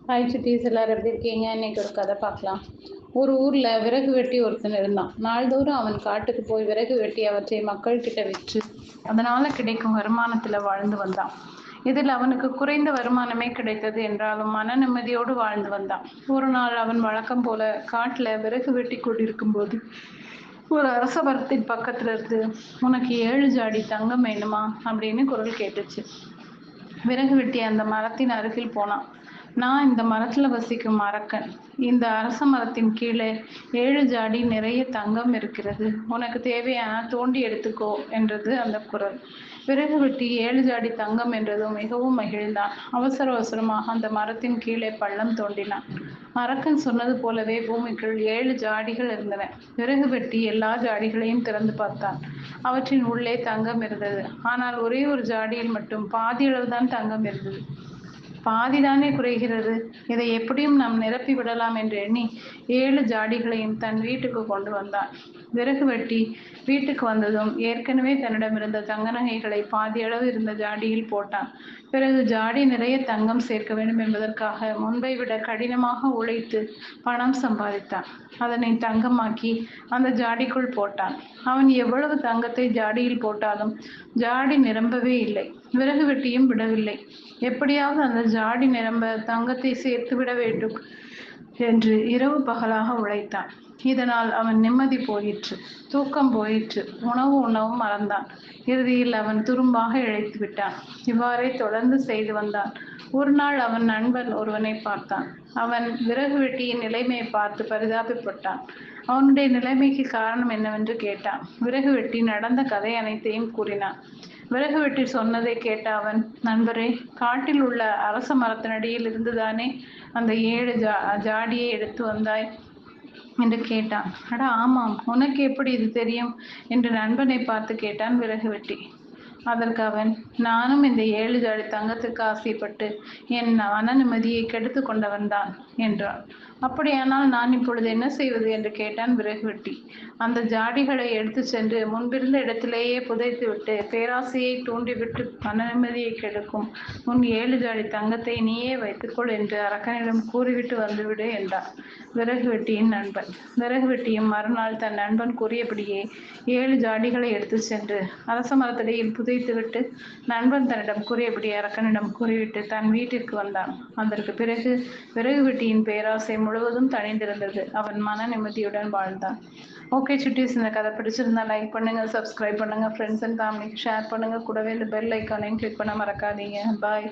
Hi சுட்டீஸ், எல்லாரும் எப்படி இருக்கீங்க? இன்னைக்கு ஒரு கதை பார்க்கலாம். ஒரு ஊர்ல விறகு வெட்டி ஒருத்தன் இருந்தான். நாள்தோறும் அவன் காட்டுக்கு போய் விறகு வெட்டி அவற்றை மக்கள் கிட்ட விற்று அதனால கிடைக்கும் வருமானத்துல வாழ்ந்து வந்தான். இதில் அவனுக்கு குறைந்த வருமானமே கிடைத்தது என்றாலும் மன நிம்மதியோடு வாழ்ந்து வந்தான். ஒரு நாள் அவன் வழக்கம் போல காட்டுல விறகு வெட்டி கொண்டிருக்கும் போது ஒரு அரச மரத்தின் பக்கத்துல இருந்து, உனக்கு 7 ஜாடி தங்கம் வேணுமா அப்படின்னு குரல் கேட்டுச்சு. விறகு வெட்டி அந்த மரத்தின் அருகில் போனான். நான் இந்த மரத்துல வசிக்கும் அரக்கன். இந்த அரச மரத்தின் கீழே 7 ஜாடி நிறைய தங்கம் இருக்கிறது. உனக்கு தேவையான தோண்டி எடுத்துக்கோ என்றது அந்த குரல். விறகு வெட்டி 7 ஜாடி தங்கம் என்றதும் மிகவும் மகிழ்ந்தான். அவசர அவசரமாக அந்த மரத்தின் கீழே பள்ளம் தோண்டினான். அரக்கன் சொன்னது போலவே பூமிக்குள் 7 ஜாடிகள் இருந்தன. விறகு வெட்டி எல்லா ஜாடிகளையும் திறந்து பார்த்தான். அவற்றின் உள்ளே தங்கம் இருந்தது. ஆனால் ஒரே ஒரு ஜாடியில் மட்டும் பாதியளவுதான் தங்கம் இருந்தது. பாதிதானே குறைகிறது, இதை எப்படியும் நாம் நிரப்பி விடலாம் என்று எண்ணி 7 ஜாடிகளையும் தன் வீட்டுக்கு கொண்டு வந்தான். விறகு வெட்டி வீட்டுக்கு வந்ததும் ஏற்கனவே தன்னிடமிருந்த தங்க நகைகளை பாதியளவு இருந்த ஜாடியில் போட்டான். பிறகு ஜாடி நிறைய தங்கம் சேர்க்க வேண்டும் என்பதற்காக முன்பை விட கடினமாக உழைத்து பணம் சம்பாதித்தான். அதனை தங்கமாக்கி அந்த ஜாடிக்குள் போட்டான். அவன் எவ்வளவு தங்கத்தை ஜாடியில் போட்டாலும் ஜாடி நிரம்பவே இல்லை. விறகு வெட்டியும் விடவில்லை. எப்படியாவது அந்த ஜாடி நிரம்ப தங்கத்தை சேர்த்து விட வேண்டும் என்று இரவு பகலாக உழைத்தான். இதனால் அவன் நிம்மதி போயிற்று, தூக்கம் போயிற்று, உணவு உண்ணவும் மறந்தான். இறுதியில் அவன் துரும்பாக இழைத்து விட்டான். இவ்வாறே தொடர்ந்து செய்து வந்தான். ஒரு நாள் அவன் நண்பன் ஒருவனை பார்த்தான். அவன் விறகு வெட்டியின் நிலைமையை பார்த்து பரிதாபப்பட்டான். அவனுடைய நிலைமைக்கு காரணம் என்னவென்று கேட்டான். விறகு வெட்டி நடந்த கதை அனைத்தையும் கூறினான். விறகு வெட்டி சொன்னதை கேட்ட அவன், நண்பரே, காட்டில் உள்ள அரச மரத்தினடியில் இருந்துதானே அந்த 7 ஜாடியை எடுத்து வந்தாய் என்று கேட்டான். அட ஆமாம், உனக்கு எப்படி இது தெரியும் என்று நண்பனை பார்த்து கேட்டான் விறகு வெட்டி. அதற்கு அவன், நானும் இந்த 7 ஜாடி தங்கத்துக்கு ஆசைப்பட்டு என் மன நிம்மதியை கெடுத்து கொண்டவன் தான் என்றான். அப்படியானால் நான் இப்பொழுது என்ன செய்வது என்று கேட்டான் விறகு வெட்டி. அந்த ஜாடிகளை எடுத்து சென்று முன்பிருந்த இடத்திலேயே புதைத்து விட்டு பேராசையை தூண்டிவிட்டு மன நிம்மதியை கெடுக்கும் உன் 7 ஜாடி தங்கத்தை நீயே வைத்துக்கொள் என்று அரக்கனிடம் கூறிவிட்டு வந்துவிடு என்றான் விறகு வெட்டியின் நண்பன். விறகு வெட்டியும் மறுநாள் தன் நண்பன் கூறியபடியே 7 ஜாடிகளை எடுத்து சென்று அரச மரத்தடியில் புதைத்துவிட்டு நண்பன் தன்னிடம் கூறியபடி அரக்கனிடம் கூறிவிட்டு தன் வீட்டிற்கு வந்தான். அதற்கு பிறகு விறகு வெட்டியின் பேராசை முழுவதும் தணிந்திருந்தது. அவன் மன நிம்மதியுடன் வாழ்ந்தான். ஓகே சுட்டீஸ், இந்த கதை பிடிச்சிருந்தா லைக் பண்ணுங்க, சப்ஸ்கிரைப் பண்ணுங்க, ஃப்ரெண்ட்ஸ் அண்ட் ஃபேமிலிக்கு ஷேர் பண்ணுங்க. கூடவே இந்த பெல் ஐக்கானையும் கிளிக் பண்ண மறக்காதீங்க. பாய்.